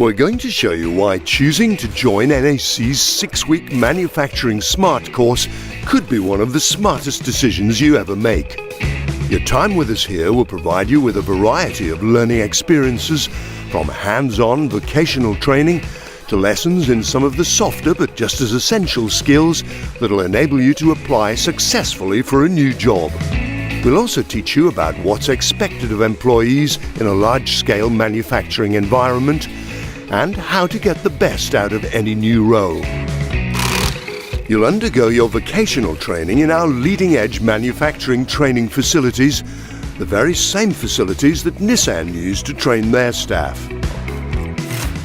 We're going to show you why choosing to join NAC's 6-week Manufacturing Smart course could be one of the smartest decisions you ever make. Your time with us here will provide you with a variety of learning experiences, from hands-on vocational training to lessons in some of the softer but just as essential skills that'll enable you to apply successfully for a new job. We'll also teach you about what's expected of employees in a large-scale manufacturing environment and how to get the best out of any new role. You'll undergo your vocational training in our leading-edge manufacturing training facilities, the very same facilities that Nissan use to train their staff.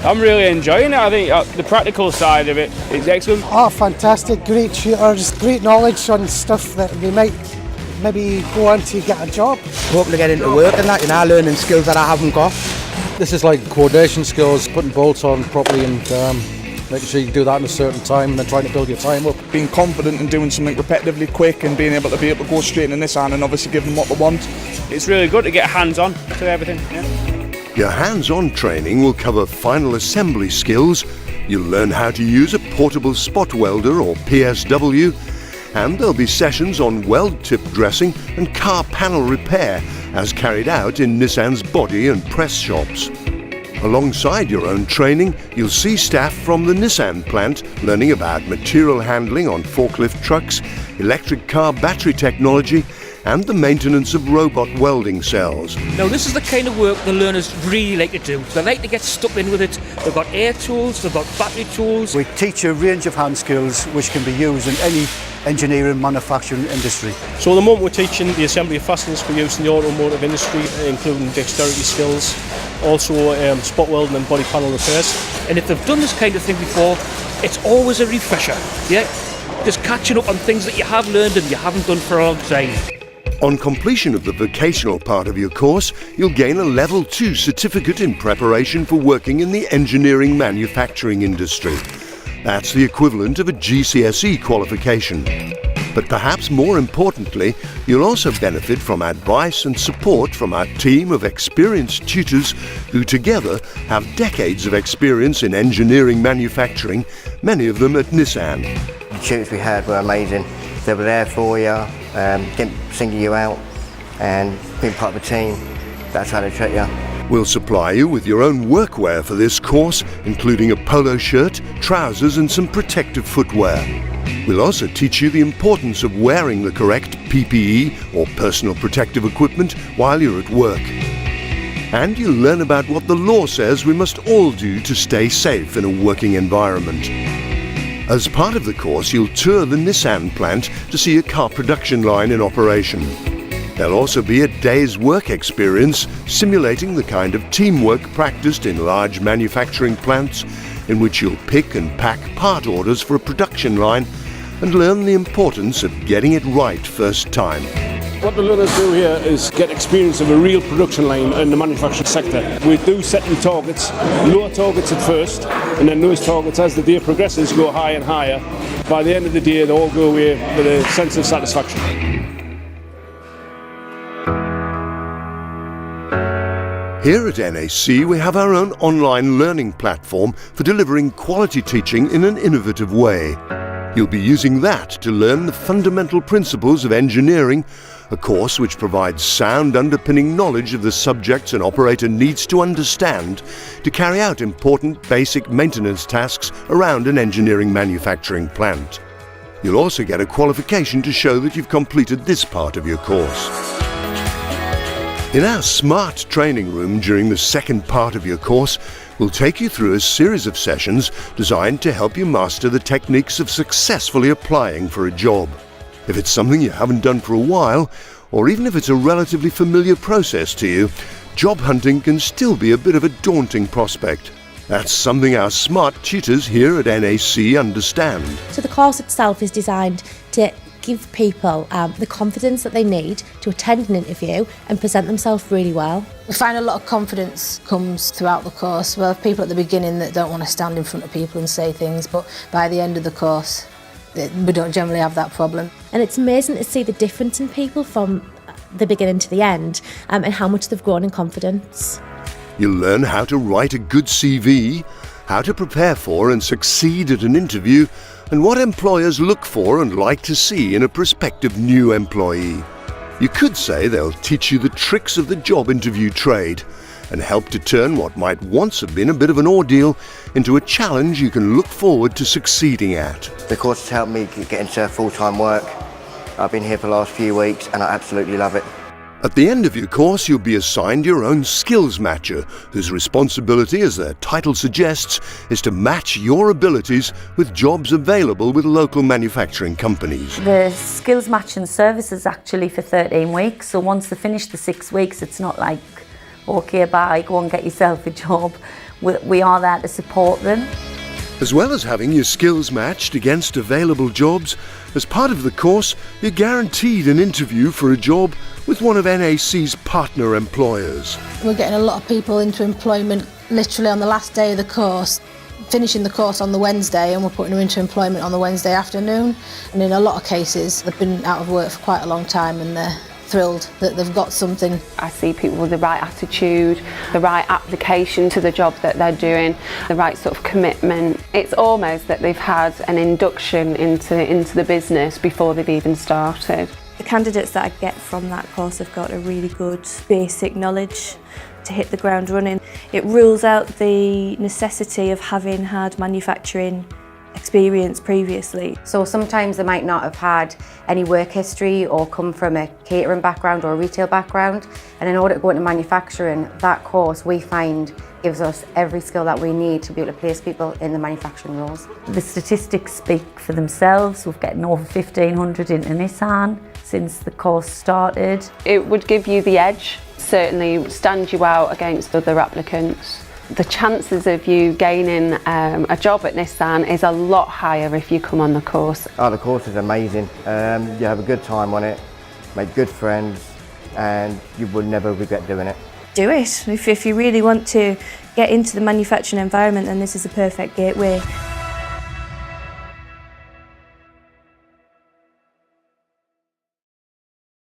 I'm really enjoying it. I think the practical side of it is excellent. Oh, fantastic, great tutors, great knowledge on stuff that we might maybe go on to get a job. Hoping to get into work and that, learning skills that I haven't got. This is like coordination skills, putting bolts on properly and making sure you can do that in a certain time and then trying to build your time up. Being confident and doing something repetitively quick and being able to go straight into Nissan and obviously give them what they want. It's really good to get hands-on to everything. Yeah. Your hands-on training will cover final assembly skills. You'll learn how to use a portable spot welder or PSW, and there'll be sessions on weld tip dressing and car panel repair as carried out in Nissan's body and press shops. Alongside your own training, you'll see staff from the Nissan plant learning about material handling on forklift trucks, electric car battery technology, and the maintenance of robot welding cells. Now this is the kind of work the learners really like to do. They like to get stuck in with it. They've got air tools, they've got battery tools. We teach a range of hand skills which can be used in any engineering manufacturing industry. So at the moment we're teaching the assembly of fasteners for use in the automotive industry, including dexterity skills, also spot welding and body panel repairs. And if they've done this kind of thing before, it's always a refresher. Yeah, just catching up on things that you have learned and you haven't done for a long time. On completion of the vocational part of your course, you'll gain a Level 2 certificate in preparation for working in the engineering manufacturing industry. That's the equivalent of a GCSE qualification. But perhaps more importantly, you'll also benefit from advice and support from our team of experienced tutors who together have decades of experience in engineering manufacturing, many of them at Nissan. The tutors we had were amazing. They were there for you, didn't single you out, and being part of a team, that's how they treat you. We'll supply you with your own workwear for this course, including a polo shirt, trousers and some protective footwear. We'll also teach you the importance of wearing the correct PPE or personal protective equipment while you're at work. And you'll learn about what the law says we must all do to stay safe in a working environment. As part of the course, you'll tour the Nissan plant to see a car production line in operation. There'll also be a day's work experience simulating the kind of teamwork practiced in large manufacturing plants, in which you'll pick and pack part orders for a production line and learn the importance of getting it right first time. What the learners do here is get experience of a real production line in the manufacturing sector. We do set them targets, lower targets at first, and then those targets as the day progresses go higher and higher. By the end of the day they all go away with a sense of satisfaction. Here at NAC we have our own online learning platform for delivering quality teaching in an innovative way. You'll be using that to learn the fundamental principles of engineering, a course which provides sound underpinning knowledge of the subjects an operator needs to understand to carry out important basic maintenance tasks around an engineering manufacturing plant. You'll also get a qualification to show that you've completed this part of your course. In our smart training room during the second part of your course, we'll take you through a series of sessions designed to help you master the techniques of successfully applying for a job. If it's something you haven't done for a while, or even if it's a relatively familiar process to you, job hunting can still be a bit of a daunting prospect. That's something our smart tutors here at NAC understand. So the course itself is designed to give people the confidence that they need to attend an interview and present themselves really well. We find a lot of confidence comes throughout the course. We'll have people at the beginning that don't want to stand in front of people and say things, but by the end of the course, we don't generally have that problem. And it's amazing to see the difference in people from the beginning to the end and how much they've grown in confidence. You'll learn how to write a good CV, how to prepare for and succeed at an interview, and what employers look for and like to see in a prospective new employee. You could say they'll teach you the tricks of the job interview trade and help to turn what might once have been a bit of an ordeal into a challenge you can look forward to succeeding at. The course has helped me get into full-time work. I've been here for the last few weeks and I absolutely love it. At the end of your course, you'll be assigned your own skills matcher, whose responsibility, as their title suggests, is to match your abilities with jobs available with local manufacturing companies. The skills matching service is actually for 13 weeks, so once they finish the 6 weeks, it's not like, okay, bye, go and get yourself a job. We are there to support them. As well as having your skills matched against available jobs, as part of the course, you're guaranteed an interview for a job with one of NAC's partner employers. We're getting a lot of people into employment literally on the last day of the course, finishing the course on the Wednesday, and we're putting them into employment on the Wednesday afternoon. And in a lot of cases, they've been out of work for quite a long time and they're thrilled that they've got something. I see people with the right attitude, the right application to the job that they're doing, the right sort of commitment. It's almost that they've had an induction into the business before they've even started. The candidates that I get from that course have got a really good basic knowledge to hit the ground running. It rules out the necessity of having had manufacturing experience previously. So sometimes they might not have had any work history or come from a catering background or a retail background, and in order to go into manufacturing, that course we find gives us every skill that we need to be able to place people in the manufacturing roles. The statistics speak for themselves. We've gotten over 1,500 into Nissan since the course started. It would give you the edge, certainly stand you out against other applicants. The chances of you gaining a job at Nissan is a lot higher if you come on the course. Oh, the course is amazing. You have a good time on it, make good friends, and you will never regret doing it. Do it. If you really want to get into the manufacturing environment, then this is a perfect gateway.